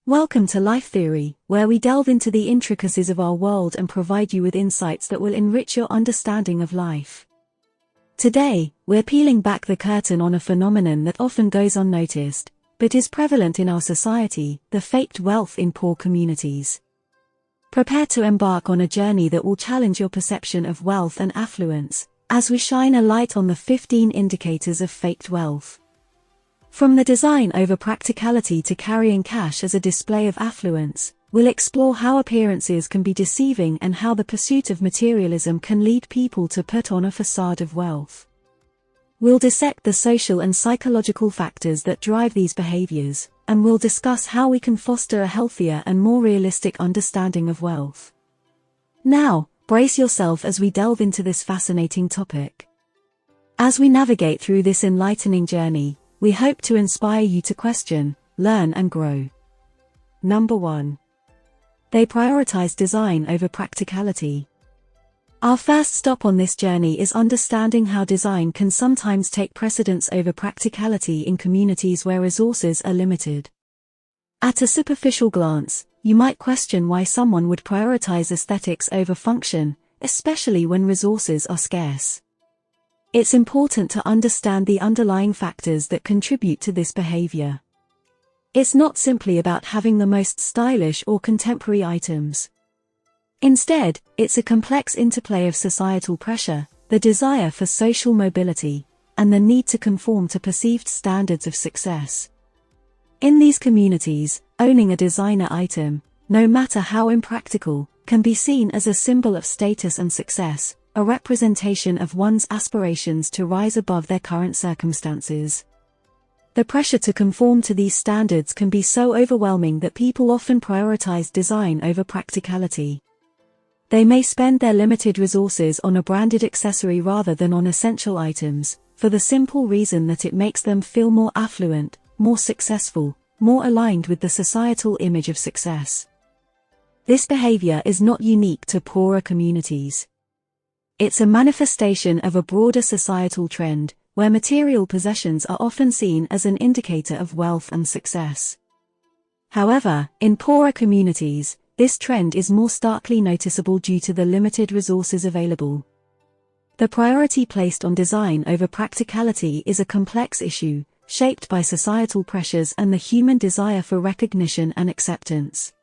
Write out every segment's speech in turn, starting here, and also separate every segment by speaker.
Speaker 1: Welcome to Life Theory, where we delve into the intricacies of our world and provide you with insights that will enrich your understanding of life. Today, we're peeling back the curtain on a phenomenon that often goes unnoticed, but is prevalent in our society: the faked wealth in poor communities. Prepare to embark on a journey that will challenge your perception of wealth and affluence, as we shine a light on the 15 indicators of faked wealth. From the design over practicality to carrying cash as a display of affluence, we'll explore how appearances can be deceiving and how the pursuit of materialism can lead people to put on a facade of wealth. We'll dissect the social and psychological factors that drive these behaviors, and we'll discuss how we can foster a healthier and more realistic understanding of wealth. Now, brace yourself as we delve into this fascinating topic. As we navigate through this enlightening journey, we hope to inspire you to question, learn and grow. Number 1. They prioritize design over practicality. Our first stop on this journey is understanding how design can sometimes take precedence over practicality in communities where resources are limited. At a superficial glance, you might question why someone would prioritize aesthetics over function, especially when resources are scarce. It's important to understand the underlying factors that contribute to this behavior. It's not simply about having the most stylish or contemporary items. Instead, it's a complex interplay of societal pressure, the desire for social mobility, and the need to conform to perceived standards of success. In these communities, owning a designer item, no matter how impractical, can be seen as a symbol of status and success, a representation of one's aspirations to rise above their current circumstances. The pressure to conform to these standards can be so overwhelming that people often prioritize design over practicality. They may spend their limited resources on a branded accessory rather than on essential items, for the simple reason that it makes them feel more affluent, more successful, more aligned with the societal image of success. This behavior is not unique to poorer communities. It's a manifestation of a broader societal trend, where material possessions are often seen as an indicator of wealth and success. However, in poorer communities, this trend is more starkly noticeable due to the limited resources available. The priority placed on design over practicality is a complex issue, shaped by societal pressures and the human desire for recognition and acceptance.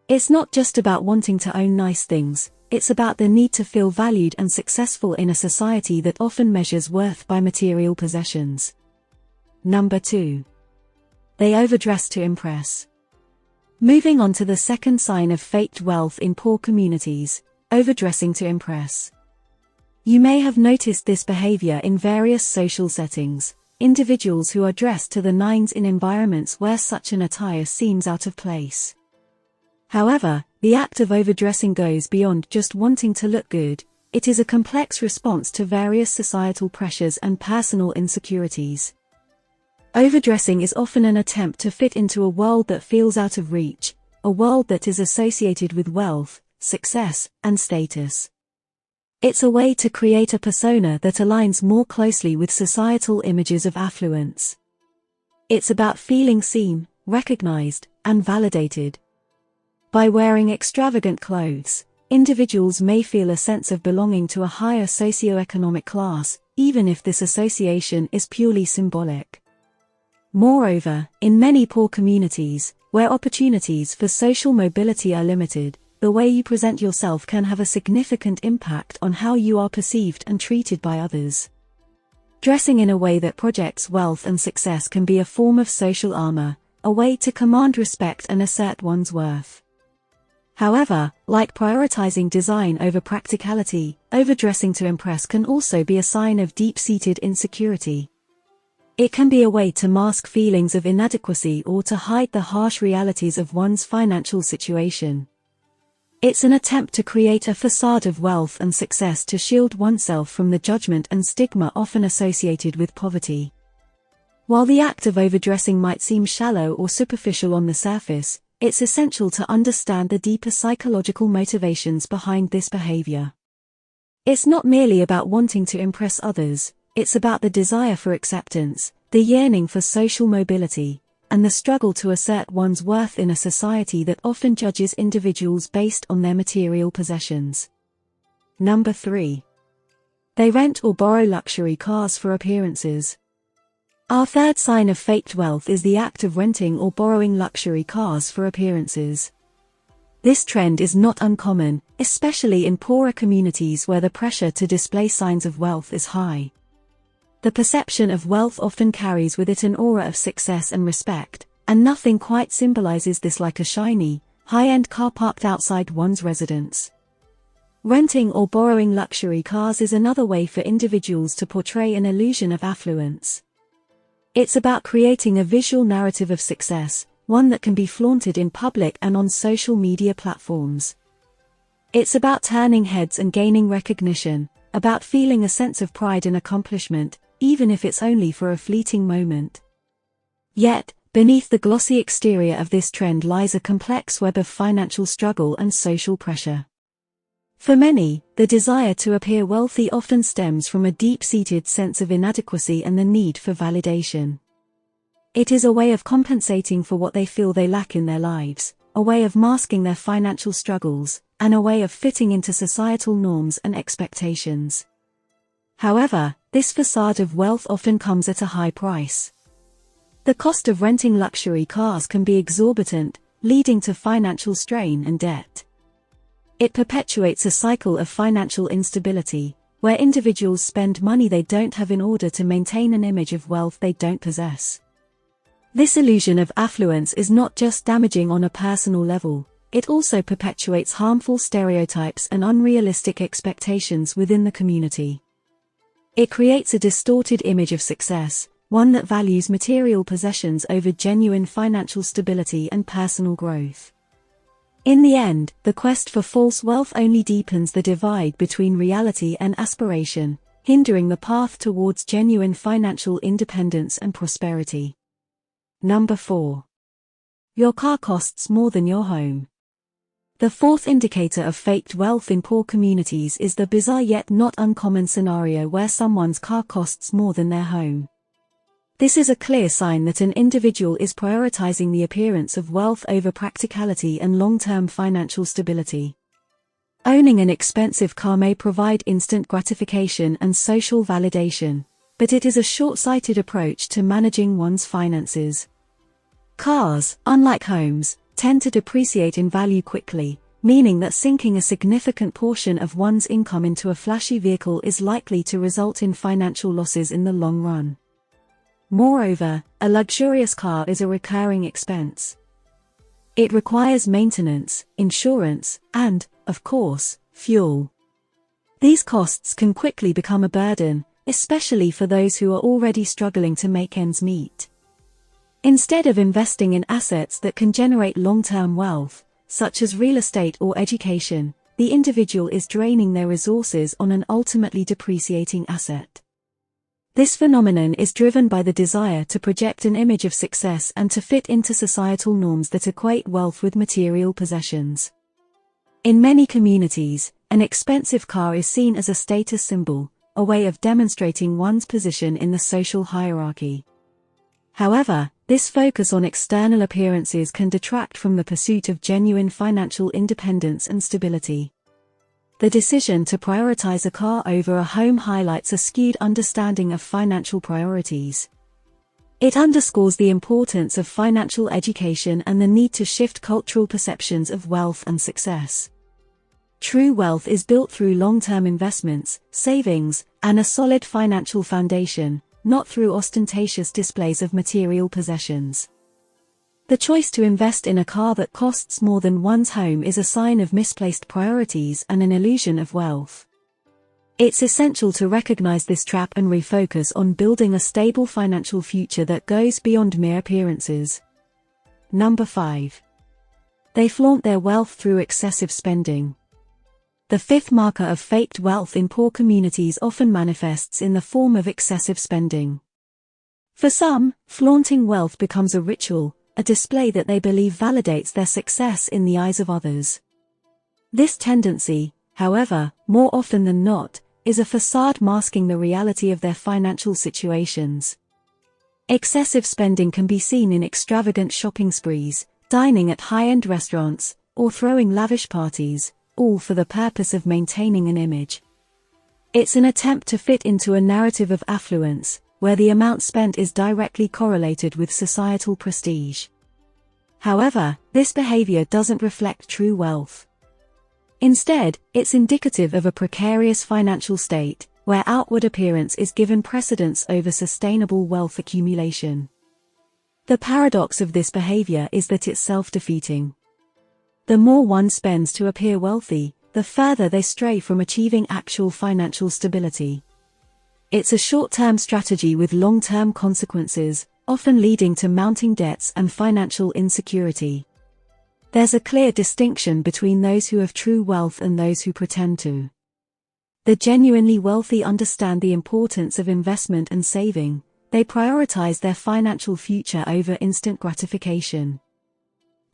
Speaker 1: It's not just about wanting to own nice things. It's about the need to feel valued and successful in a society that often measures worth by material possessions. Number 2. They overdress to impress. Moving on to the second sign of faked wealth in poor communities: overdressing to impress. You may have noticed this behavior in various social settings, individuals who are dressed to the nines in environments where such an attire seems out of place. However, the act of overdressing goes beyond just wanting to look good. It is a complex response to various societal pressures and personal insecurities. Overdressing is often an attempt to fit into a world that feels out of reach, a world that is associated with wealth, success, and status. It's a way to create a persona that aligns more closely with societal images of affluence. It's about feeling seen, recognized, and validated. By wearing extravagant clothes, individuals may feel a sense of belonging to a higher socioeconomic class, even if this association is purely symbolic. Moreover, in many poor communities, where opportunities for social mobility are limited, the way you present yourself can have a significant impact on how you are perceived and treated by others. Dressing in a way that projects wealth and success can be a form of social armor, a way to command respect and assert one's worth. However, like prioritizing design over practicality, overdressing to impress can also be a sign of deep-seated insecurity. It can be a way to mask feelings of inadequacy or to hide the harsh realities of one's financial situation. It's an attempt to create a facade of wealth and success to shield oneself from the judgment and stigma often associated with poverty. While the act of overdressing might seem shallow or superficial on the surface, it's essential to understand the deeper psychological motivations behind this behavior. It's not merely about wanting to impress others, it's about the desire for acceptance, the yearning for social mobility, and the struggle to assert one's worth in a society that often judges individuals based on their material possessions. Number 3. They rent or borrow luxury cars for appearances. Our third sign of faked wealth is the act of renting or borrowing luxury cars for appearances. This trend is not uncommon, especially in poorer communities where the pressure to display signs of wealth is high. The perception of wealth often carries with it an aura of success and respect, and nothing quite symbolizes this like a shiny, high-end car parked outside one's residence. Renting or borrowing luxury cars is another way for individuals to portray an illusion of affluence. It's about creating a visual narrative of success, one that can be flaunted in public and on social media platforms. It's about turning heads and gaining recognition, about feeling a sense of pride and accomplishment, even if it's only for a fleeting moment. Yet, beneath the glossy exterior of this trend lies a complex web of financial struggle and social pressure. For many, the desire to appear wealthy often stems from a deep-seated sense of inadequacy and the need for validation. It is a way of compensating for what they feel they lack in their lives, a way of masking their financial struggles, and a way of fitting into societal norms and expectations. However, this facade of wealth often comes at a high price. The cost of renting luxury cars can be exorbitant, leading to financial strain and debt. It perpetuates a cycle of financial instability, where individuals spend money they don't have in order to maintain an image of wealth they don't possess. This illusion of affluence is not just damaging on a personal level, it also perpetuates harmful stereotypes and unrealistic expectations within the community. It creates a distorted image of success, one that values material possessions over genuine financial stability and personal growth. In the end, the quest for false wealth only deepens the divide between reality and aspiration, hindering the path towards genuine financial independence and prosperity. Number 4. Your car costs more than your home. The fourth indicator of faked wealth in poor communities is the bizarre yet not uncommon scenario where someone's car costs more than their home. This is a clear sign that an individual is prioritizing the appearance of wealth over practicality and long-term financial stability. Owning an expensive car may provide instant gratification and social validation, but it is a short-sighted approach to managing one's finances. Cars, unlike homes, tend to depreciate in value quickly, meaning that sinking a significant portion of one's income into a flashy vehicle is likely to result in financial losses in the long run. Moreover, a luxurious car is a recurring expense. It requires maintenance, insurance, and, of course, fuel. These costs can quickly become a burden, especially for those who are already struggling to make ends meet. Instead of investing in assets that can generate long-term wealth, such as real estate or education, the individual is draining their resources on an ultimately depreciating asset. This phenomenon is driven by the desire to project an image of success and to fit into societal norms that equate wealth with material possessions. In many communities, an expensive car is seen as a status symbol, a way of demonstrating one's position in the social hierarchy. However, this focus on external appearances can detract from the pursuit of genuine financial independence and stability. The decision to prioritize a car over a home highlights a skewed understanding of financial priorities. It underscores the importance of financial education and the need to shift cultural perceptions of wealth and success. True wealth is built through long-term investments, savings, and a solid financial foundation, not through ostentatious displays of material possessions. The choice to invest in a car that costs more than one's home is a sign of misplaced priorities and an illusion of wealth. It's essential to recognize this trap and refocus on building a stable financial future that goes beyond mere appearances. Number 5. They flaunt their wealth through excessive spending. The fifth marker of faked wealth in poor communities often manifests in the form of excessive spending. For some, flaunting wealth becomes a ritual, a display that they believe validates their success in the eyes of others. This tendency, however, more often than not, is a facade masking the reality of their financial situations. Excessive spending can be seen in extravagant shopping sprees, dining at high-end restaurants, or throwing lavish parties, all for the purpose of maintaining an image. It's an attempt to fit into a narrative of affluence, where the amount spent is directly correlated with societal prestige. However, this behavior doesn't reflect true wealth. Instead, it's indicative of a precarious financial state, where outward appearance is given precedence over sustainable wealth accumulation. The paradox of this behavior is that it's self-defeating. The more one spends to appear wealthy, the further they stray from achieving actual financial stability. It's a short-term strategy with long-term consequences, often leading to mounting debts and financial insecurity. There's a clear distinction between those who have true wealth and those who pretend to. The genuinely wealthy understand the importance of investment and saving. They prioritize their financial future over instant gratification.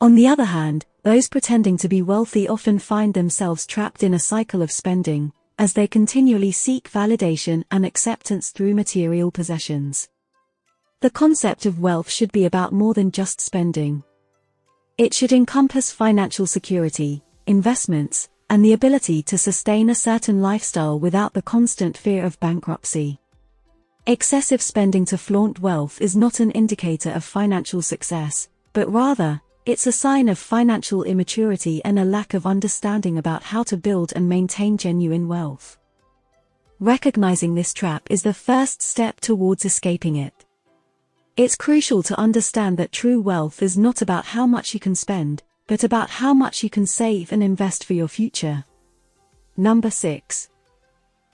Speaker 1: On the other hand, those pretending to be wealthy often find themselves trapped in a cycle of spending, as they continually seek validation and acceptance through material possessions. The concept of wealth should be about more than just spending. It should encompass financial security, investments, and the ability to sustain a certain lifestyle without the constant fear of bankruptcy. Excessive spending to flaunt wealth is not an indicator of financial success, but rather, it's a sign of financial immaturity and a lack of understanding about how to build and maintain genuine wealth. Recognizing this trap is the first step towards escaping it. It's crucial to understand that true wealth is not about how much you can spend, but about how much you can save and invest for your future. Number 6.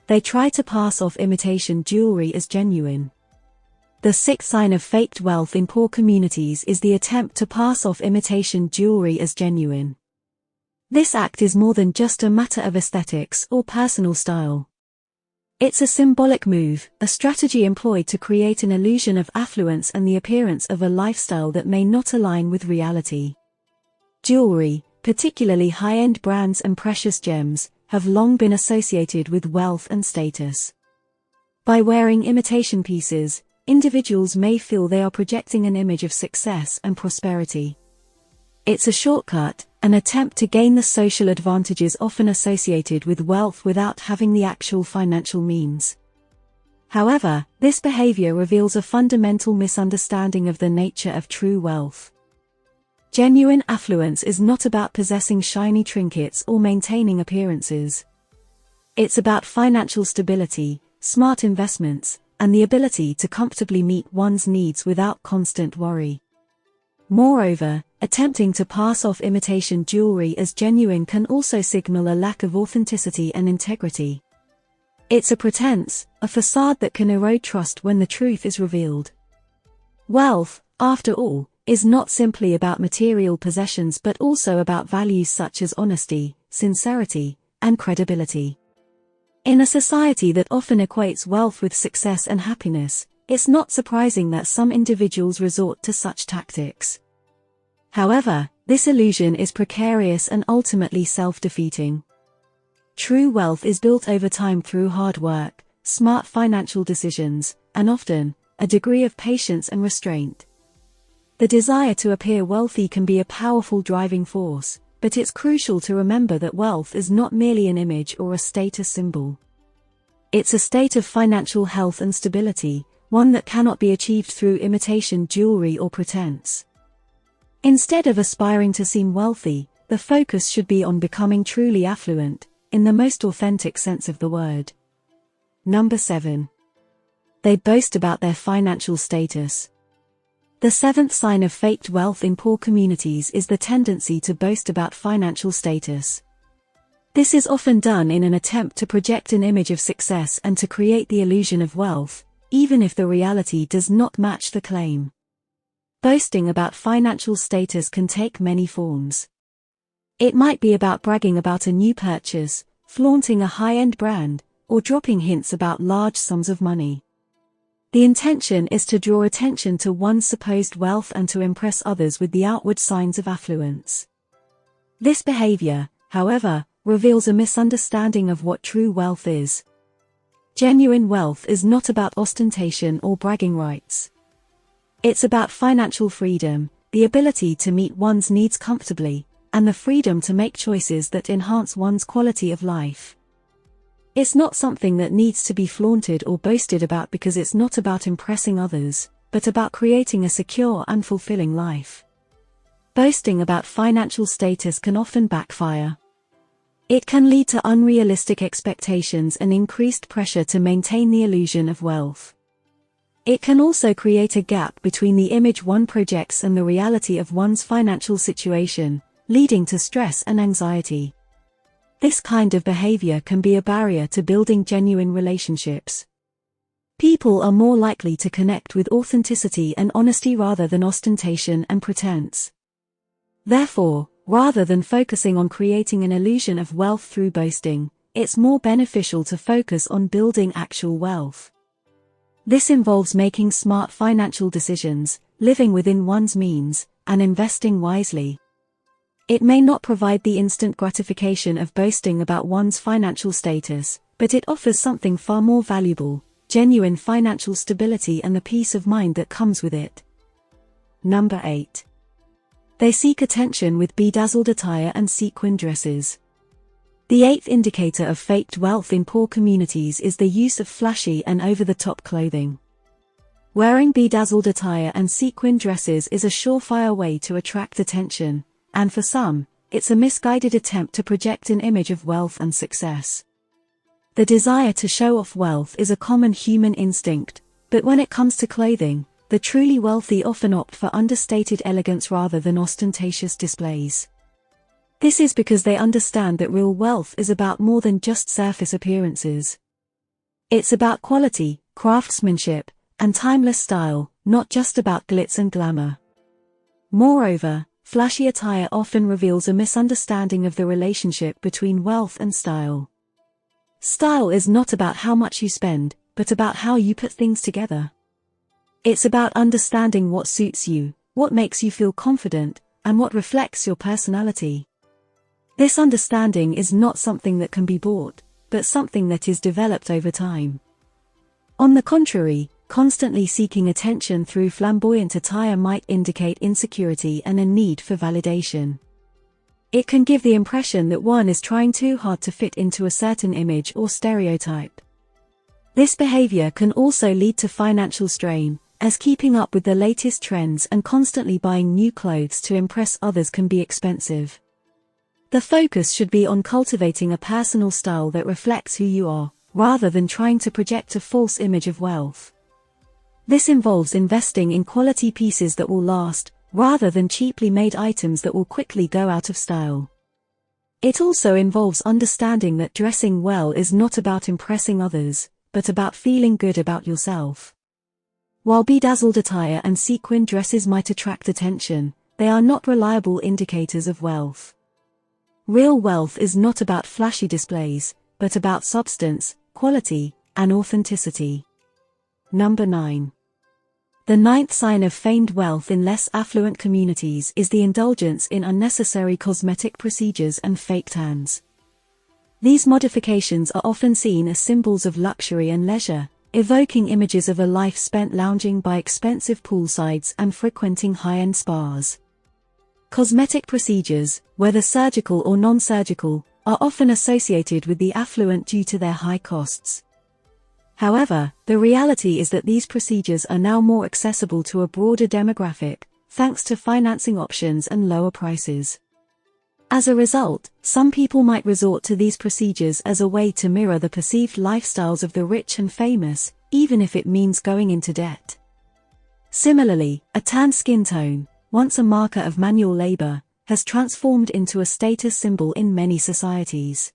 Speaker 1: They try to pass off imitation jewelry as genuine. The sixth sign of faked wealth in poor communities is the attempt to pass off imitation jewelry as genuine. This act is more than just a matter of aesthetics or personal style. It's a symbolic move, a strategy employed to create an illusion of affluence and the appearance of a lifestyle that may not align with reality. Jewelry, particularly high-end brands and precious gems, have long been associated with wealth and status. By wearing imitation pieces, individuals may feel they are projecting an image of success and prosperity. It's a shortcut, an attempt to gain the social advantages often associated with wealth without having the actual financial means. However, this behavior reveals a fundamental misunderstanding of the nature of true wealth. Genuine affluence is not about possessing shiny trinkets or maintaining appearances. It's about financial stability, smart investments, and the ability to comfortably meet one's needs without constant worry. Moreover, attempting to pass off imitation jewelry as genuine can also signal a lack of authenticity and integrity. It's a pretense, a façade that can erode trust when the truth is revealed. Wealth, after all, is not simply about material possessions but also about values such as honesty, sincerity, and credibility. In a society that often equates wealth with success and happiness, it's not surprising that some individuals resort to such tactics. However, this illusion is precarious and ultimately self-defeating. True wealth is built over time through hard work, smart financial decisions, and often, a degree of patience and restraint. The desire to appear wealthy can be a powerful driving force, but it's crucial to remember that wealth is not merely an image or a status symbol. It's a state of financial health and stability, one that cannot be achieved through imitation jewelry or pretense. Instead of aspiring to seem wealthy, the focus should be on becoming truly affluent, in the most authentic sense of the word. Number 7. They boast about their financial status. The seventh sign of faked wealth in poor communities is the tendency to boast about financial status. This is often done in an attempt to project an image of success and to create the illusion of wealth, even if the reality does not match the claim. Boasting about financial status can take many forms. It might be about bragging about a new purchase, flaunting a high-end brand, or dropping hints about large sums of money. The intention is to draw attention to one's supposed wealth and to impress others with the outward signs of affluence. This behavior, however, reveals a misunderstanding of what true wealth is. Genuine wealth is not about ostentation or bragging rights. It's about financial freedom, the ability to meet one's needs comfortably, and the freedom to make choices that enhance one's quality of life. It's not something that needs to be flaunted or boasted about because it's not about impressing others, but about creating a secure and fulfilling life. Boasting about financial status can often backfire. It can lead to unrealistic expectations and increased pressure to maintain the illusion of wealth. It can also create a gap between the image one projects and the reality of one's financial situation, leading to stress and anxiety. This kind of behavior can be a barrier to building genuine relationships. People are more likely to connect with authenticity and honesty rather than ostentation and pretense. Therefore, rather than focusing on creating an illusion of wealth through boasting, it's more beneficial to focus on building actual wealth. This involves making smart financial decisions, living within one's means, and investing wisely. It may not provide the instant gratification of boasting about one's financial status, but it offers something far more valuable: genuine financial stability and the peace of mind that comes with it. Number 8. They seek attention with bedazzled attire and sequin dresses. The eighth indicator of faked wealth in poor communities is the use of flashy and over-the-top clothing. Wearing bedazzled attire and sequin dresses is a surefire way to attract attention, and for some, it's a misguided attempt to project an image of wealth and success. The desire to show off wealth is a common human instinct, but when it comes to clothing, the truly wealthy often opt for understated elegance rather than ostentatious displays. This is because they understand that real wealth is about more than just surface appearances. It's about quality, craftsmanship, and timeless style, not just about glitz and glamour. Moreover, flashy attire often reveals a misunderstanding of the relationship between wealth and style. Style is not about how much you spend, but about how you put things together. It's about understanding what suits you, what makes you feel confident, and what reflects your personality. This understanding is not something that can be bought, but something that is developed over time. On the contrary, constantly seeking attention through flamboyant attire might indicate insecurity and a need for validation. It can give the impression that one is trying too hard to fit into a certain image or stereotype. This behavior can also lead to financial strain, as keeping up with the latest trends and constantly buying new clothes to impress others can be expensive. The focus should be on cultivating a personal style that reflects who you are, rather than trying to project a false image of wealth. This involves investing in quality pieces that will last, rather than cheaply made items that will quickly go out of style. It also involves understanding that dressing well is not about impressing others, but about feeling good about yourself. While bedazzled attire and sequin dresses might attract attention, they are not reliable indicators of wealth. Real wealth is not about flashy displays, but about substance, quality, and authenticity. Number 9. The ninth sign of feigned wealth in less affluent communities is the indulgence in unnecessary cosmetic procedures and fake tans. These modifications are often seen as symbols of luxury and leisure, evoking images of a life spent lounging by expensive poolsides and frequenting high-end spas. Cosmetic procedures, whether surgical or non-surgical, are often associated with the affluent due to their high costs. However, the reality is that these procedures are now more accessible to a broader demographic, thanks to financing options and lower prices. As a result, some people might resort to these procedures as a way to mirror the perceived lifestyles of the rich and famous, even if it means going into debt. Similarly, a tan skin tone, once a marker of manual labor, has transformed into a status symbol in many societies.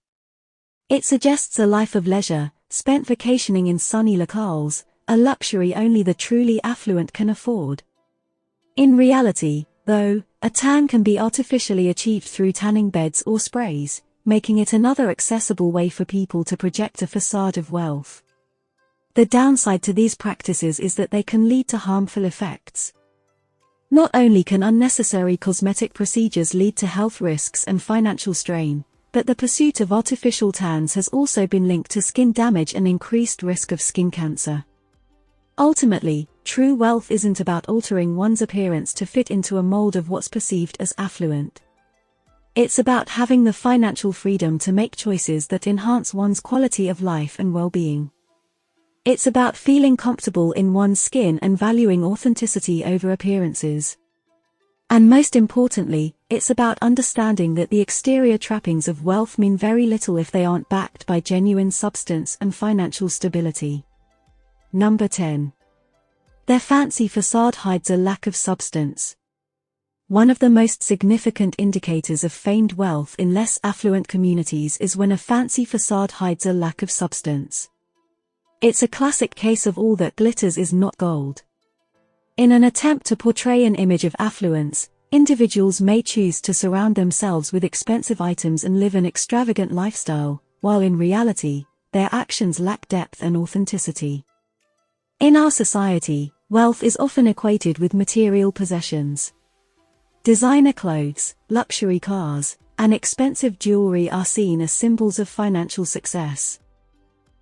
Speaker 1: It suggests a life of leisure, spent vacationing in sunny locales, a luxury only the truly affluent can afford. In reality, though, a tan can be artificially achieved through tanning beds or sprays, making it another accessible way for people to project a facade of wealth. The downside to these practices is that they can lead to harmful effects. Not only can unnecessary cosmetic procedures lead to health risks and financial strain, but the pursuit of artificial tans has also been linked to skin damage and increased risk of skin cancer. Ultimately, true wealth isn't about altering one's appearance to fit into a mold of what's perceived as affluent. It's about having the financial freedom to make choices that enhance one's quality of life and well-being. It's about feeling comfortable in one's skin and valuing authenticity over appearances. And most importantly, it's about understanding that the exterior trappings of wealth mean very little if they aren't backed by genuine substance and financial stability. Number 10. Their fancy facade hides a lack of substance. One of the most significant indicators of feigned wealth in less affluent communities is when a fancy facade hides a lack of substance. It's a classic case of all that glitters is not gold. In an attempt to portray an image of affluence, individuals may choose to surround themselves with expensive items and live an extravagant lifestyle, while in reality, their actions lack depth and authenticity. In our society, wealth is often equated with material possessions. Designer clothes, luxury cars, and expensive jewelry are seen as symbols of financial success.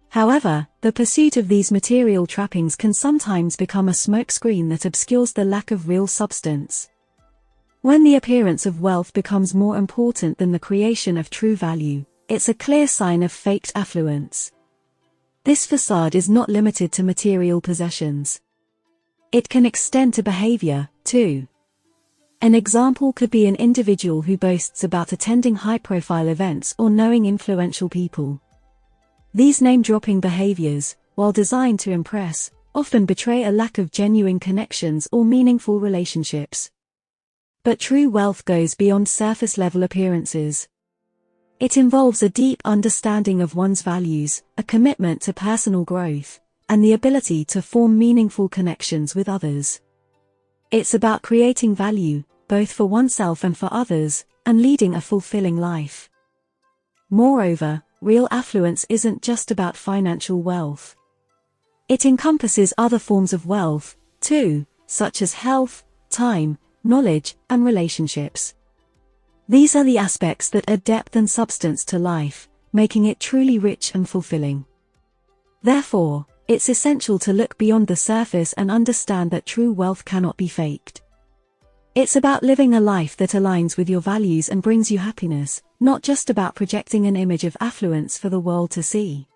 Speaker 1: However, the pursuit of these material trappings can sometimes become a smokescreen that obscures the lack of real substance. When the appearance of wealth becomes more important than the creation of true value, it's a clear sign of faked affluence. This facade is not limited to material possessions. It can extend to behavior, too. An example could be an individual who boasts about attending high-profile events or knowing influential people. These name-dropping behaviors, while designed to impress, often betray a lack of genuine connections or meaningful relationships. But true wealth goes beyond surface-level appearances. It involves a deep understanding of one's values, a commitment to personal growth, and the ability to form meaningful connections with others. It's about creating value, both for oneself and for others, and leading a fulfilling life. Moreover, real affluence isn't just about financial wealth. It encompasses other forms of wealth, too, such as health, time, knowledge, and relationships. These are the aspects that add depth and substance to life, making it truly rich and fulfilling. Therefore, it's essential to look beyond the surface and understand that true wealth cannot be faked. It's about living a life that aligns with your values and brings you happiness, not just about projecting an image of affluence for the world to see.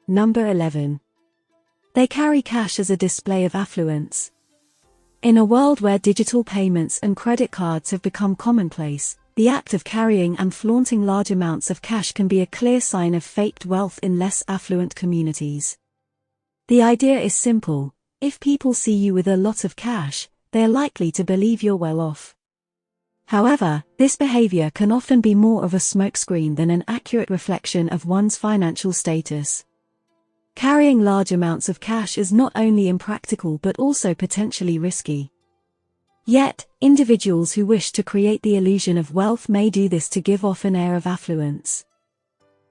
Speaker 1: Number 11. They carry cash as a display of affluence. In a world where digital payments and credit cards have become commonplace, the act of carrying and flaunting large amounts of cash can be a clear sign of faked wealth in less affluent communities. The idea is simple: if people see you with a lot of cash, they are likely to believe you're well off. However, this behavior can often be more of a smokescreen than an accurate reflection of one's financial status. Carrying large amounts of cash is not only impractical but also potentially risky. Yet, individuals who wish to create the illusion of wealth may do this to give off an air of affluence.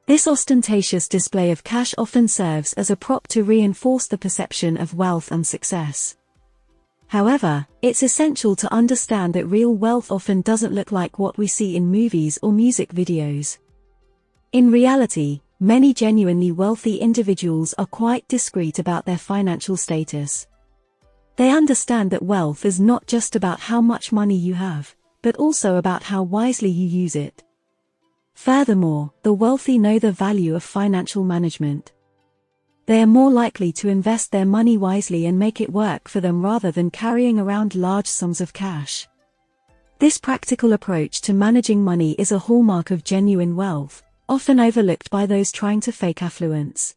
Speaker 1: This ostentatious display of cash often serves as a prop to reinforce the perception of wealth and success. However, it's essential to understand that real wealth often doesn't look like what we see in movies or music videos. In reality, many genuinely wealthy individuals are quite discreet about their financial status. They understand that wealth is not just about how much money you have, but also about how wisely you use it. Furthermore, the wealthy know the value of financial management. They are more likely to invest their money wisely and make it work for them rather than carrying around large sums of cash. This practical approach to managing money is a hallmark of genuine wealth, often overlooked by those trying to fake affluence.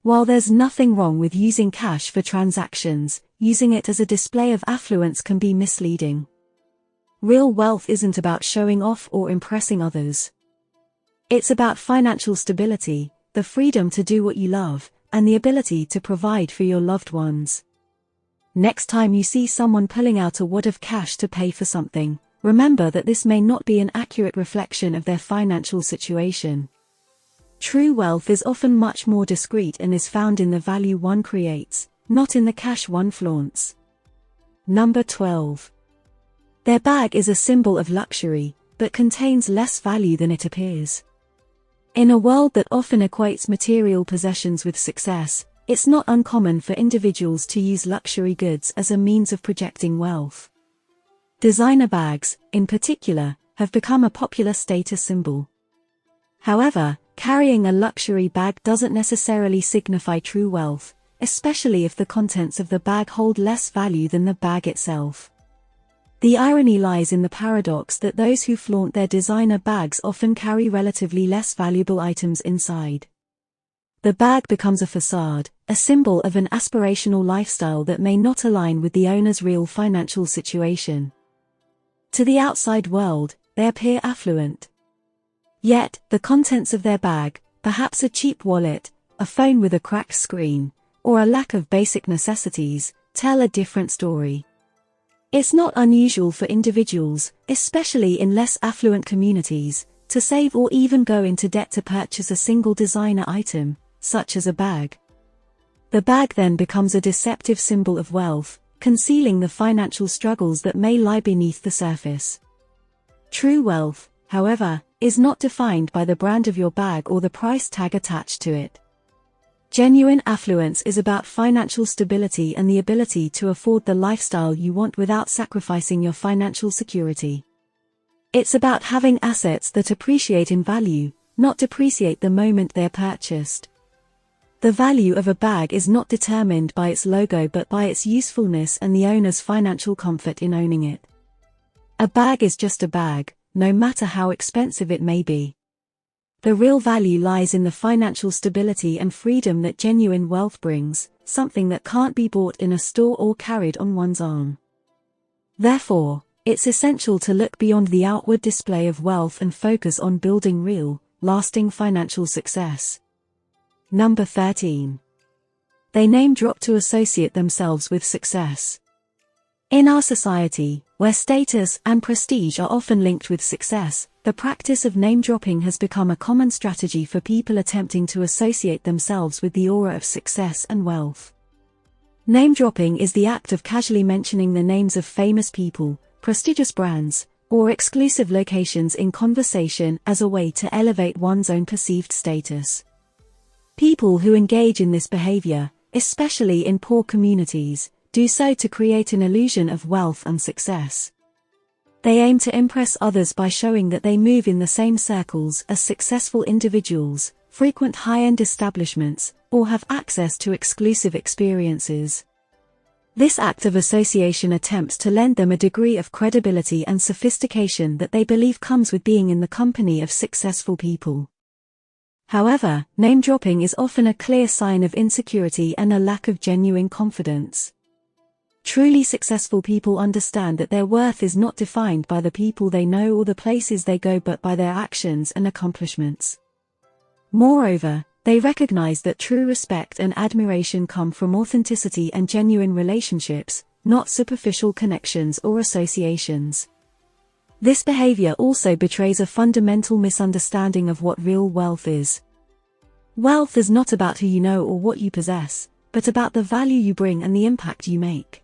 Speaker 1: While there's nothing wrong with using cash for transactions, using it as a display of affluence can be misleading. Real wealth isn't about showing off or impressing others. It's about financial stability, the freedom to do what you love, and the ability to provide for your loved ones. Next time you see someone pulling out a wad of cash to pay for something, remember that this may not be an accurate reflection of their financial situation. True wealth is often much more discreet and is found in the value one creates, not in the cash one flaunts. Number 12. Their bag is a symbol of luxury, but contains less value than it appears. In a world that often equates material possessions with success, it's not uncommon for individuals to use luxury goods as a means of projecting wealth. Designer bags, in particular, have become a popular status symbol. However, carrying a luxury bag doesn't necessarily signify true wealth, especially if the contents of the bag hold less value than the bag itself. The irony lies in the paradox that those who flaunt their designer bags often carry relatively less valuable items inside. The bag becomes a façade, a symbol of an aspirational lifestyle that may not align with the owner's real financial situation. To the outside world, they appear affluent. Yet, the contents of their bag, perhaps a cheap wallet, a phone with a cracked screen, or a lack of basic necessities, tell a different story. It's not unusual for individuals, especially in less affluent communities, to save or even go into debt to purchase a single designer item, such as a bag. The bag then becomes a deceptive symbol of wealth, concealing the financial struggles that may lie beneath the surface. True wealth, however, is not defined by the brand of your bag or the price tag attached to it. Genuine affluence is about financial stability and the ability to afford the lifestyle you want without sacrificing your financial security. It's about having assets that appreciate in value, not depreciate the moment they're purchased. The value of a bag is not determined by its logo but by its usefulness and the owner's financial comfort in owning it. A bag is just a bag, no matter how expensive it may be. The real value lies in the financial stability and freedom that genuine wealth brings, something that can't be bought in a store or carried on one's arm. Therefore, it's essential to look beyond the outward display of wealth and focus on building real, lasting financial success. Number 13. They name drop to associate themselves with success. In our society, where status and prestige are often linked with success, the practice of name-dropping has become a common strategy for people attempting to associate themselves with the aura of success and wealth. Name-dropping is the act of casually mentioning the names of famous people, prestigious brands, or exclusive locations in conversation as a way to elevate one's own perceived status. People who engage in this behavior, especially in poor communities, do so to create an illusion of wealth and success. They aim to impress others by showing that they move in the same circles as successful individuals, frequent high-end establishments, or have access to exclusive experiences. This act of association attempts to lend them a degree of credibility and sophistication that they believe comes with being in the company of successful people. However, name-dropping is often a clear sign of insecurity and a lack of genuine confidence. Truly successful people understand that their worth is not defined by the people they know or the places they go but by their actions and accomplishments. Moreover, they recognize that true respect and admiration come from authenticity and genuine relationships, not superficial connections or associations. This behavior also betrays a fundamental misunderstanding of what real wealth is. Wealth is not about who you know or what you possess, but about the value you bring and the impact you make.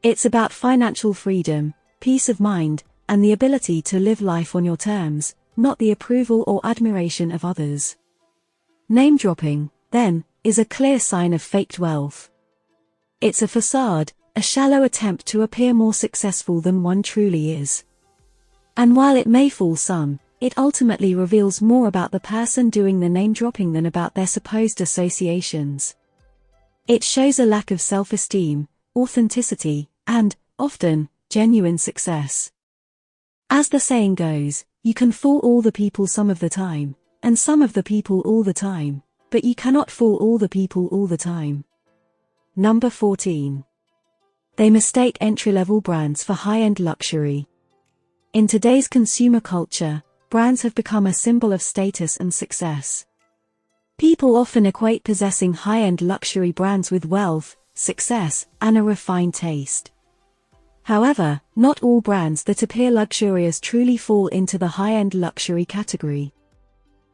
Speaker 1: It's about financial freedom, peace of mind, and the ability to live life on your terms, not the approval or admiration of others. Name-dropping, then, is a clear sign of faked wealth. It's a facade, a shallow attempt to appear more successful than one truly is. And while it may fool some, it ultimately reveals more about the person doing the name-dropping than about their supposed associations. It shows a lack of self-esteem, authenticity, and, often, genuine success. As the saying goes, you can fool all the people some of the time, and some of the people all the time, but you cannot fool all the people all the time. Number 14. They mistake entry-level brands for high-end luxury. In today's consumer culture, brands have become a symbol of status and success. People often equate possessing high-end luxury brands with wealth, success, and a refined taste. However, not all brands that appear luxurious truly fall into the high-end luxury category.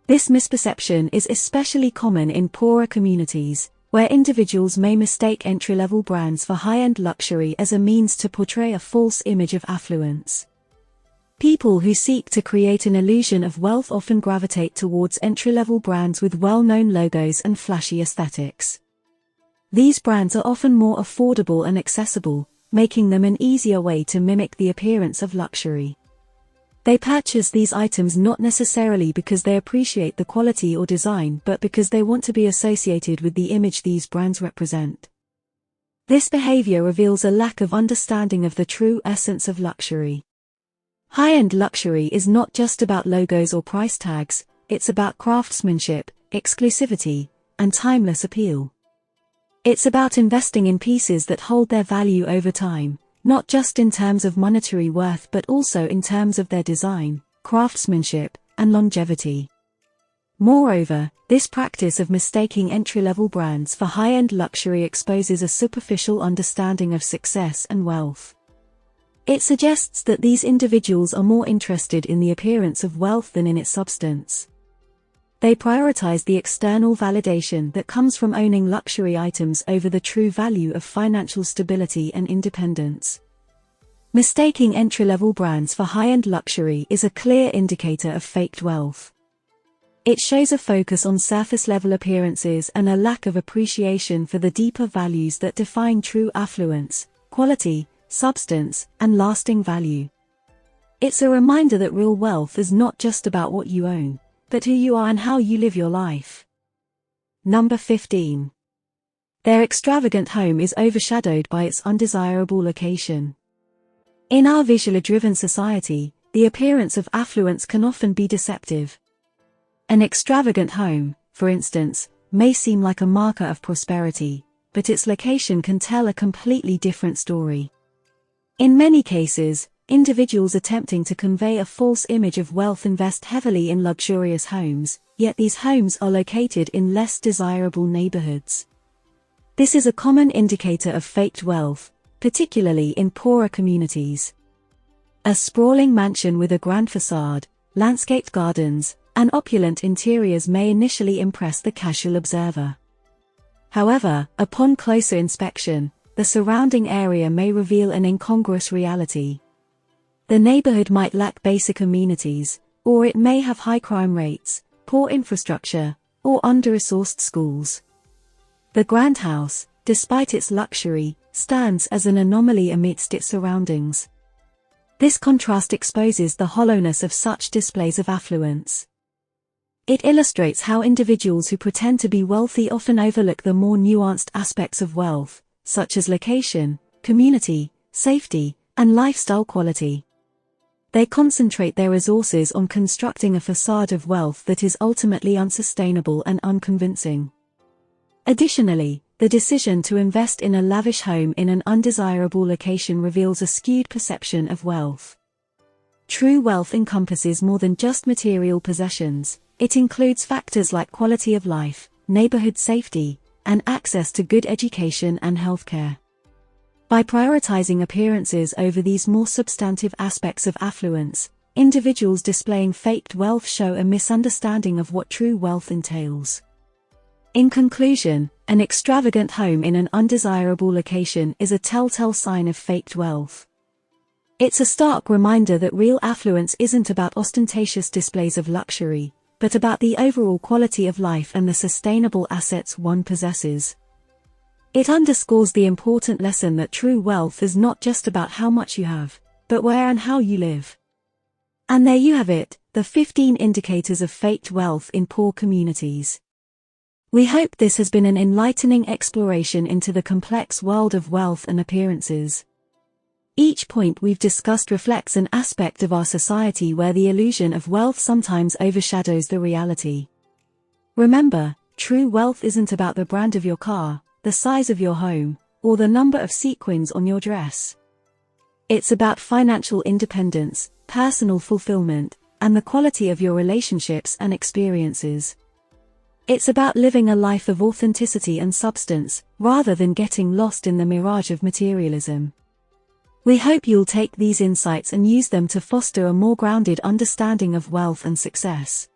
Speaker 1: This misperception is especially common in poorer communities, where individuals may mistake entry-level brands for high-end luxury as a means to portray a false image of affluence. People who seek to create an illusion of wealth often gravitate towards entry-level brands with well-known logos and flashy aesthetics. These brands are often more affordable and accessible, making them an easier way to mimic the appearance of luxury. They purchase these items not necessarily because they appreciate the quality or design, but because they want to be associated with the image these brands represent. This behavior reveals a lack of understanding of the true essence of luxury. High-end luxury is not just about logos or price tags, it's about craftsmanship, exclusivity, and timeless appeal. It's about investing in pieces that hold their value over time, not just in terms of monetary worth but also in terms of their design, craftsmanship, and longevity. Moreover, this practice of mistaking entry-level brands for high-end luxury exposes a superficial understanding of success and wealth. It suggests that these individuals are more interested in the appearance of wealth than in its substance. They prioritize the external validation that comes from owning luxury items over the true value of financial stability and independence. Mistaking entry-level brands for high-end luxury is a clear indicator of faked wealth. It shows a focus on surface-level appearances and a lack of appreciation for the deeper values that define true affluence, quality, substance, and lasting value. It's a reminder that real wealth is not just about what you own, but who you are and how you live your life. Number 15. Their extravagant home is overshadowed by its undesirable location. In our visually-driven society, the appearance of affluence can often be deceptive. An extravagant home, for instance, may seem like a marker of prosperity, but its location can tell a completely different story. In many cases, individuals attempting to convey a false image of wealth invest heavily in luxurious homes, yet these homes are located in less desirable neighborhoods. This is a common indicator of faked wealth, particularly in poorer communities. A sprawling mansion with a grand façade, landscaped gardens, and opulent interiors may initially impress the casual observer. However, upon closer inspection, the surrounding area may reveal an incongruous reality. The neighborhood might lack basic amenities, or it may have high crime rates, poor infrastructure, or under-resourced schools. The grand house, despite its luxury, stands as an anomaly amidst its surroundings. This contrast exposes the hollowness of such displays of affluence. It illustrates how individuals who pretend to be wealthy often overlook the more nuanced aspects of wealth, such as location, community, safety, and lifestyle quality. They concentrate their resources on constructing a facade of wealth that is ultimately unsustainable and unconvincing. Additionally, the decision to invest in a lavish home in an undesirable location reveals a skewed perception of wealth. True wealth encompasses more than just material possessions. It includes factors like quality of life, neighborhood safety, and access to good education and healthcare. By prioritizing appearances over these more substantive aspects of affluence, individuals displaying faked wealth show a misunderstanding of what true wealth entails. In conclusion, an extravagant home in an undesirable location is a telltale sign of faked wealth. It's a stark reminder that real affluence isn't about ostentatious displays of luxury, but about the overall quality of life and the sustainable assets one possesses. It underscores the important lesson that true wealth is not just about how much you have, but where and how you live. And there you have it, the 15 indicators of faked wealth in poor communities. We hope this has been an enlightening exploration into the complex world of wealth and appearances. Each point we've discussed reflects an aspect of our society where the illusion of wealth sometimes overshadows the reality. Remember, true wealth isn't about the brand of your car, the size of your home, or the number of sequins on your dress. It's about financial independence, personal fulfillment, and the quality of your relationships and experiences. It's about living a life of authenticity and substance, rather than getting lost in the mirage of materialism. We hope you'll take these insights and use them to foster a more grounded understanding of wealth and success.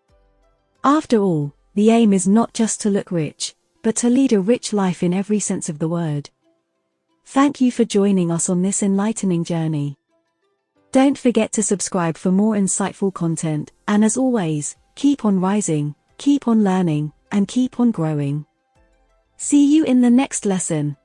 Speaker 1: After all, the aim is not just to look rich, but to lead a rich life in every sense of the word. Thank you for joining us on this enlightening journey. Don't forget to subscribe for more insightful content, and as always, keep on rising, keep on learning, and keep on growing. See you in the next lesson.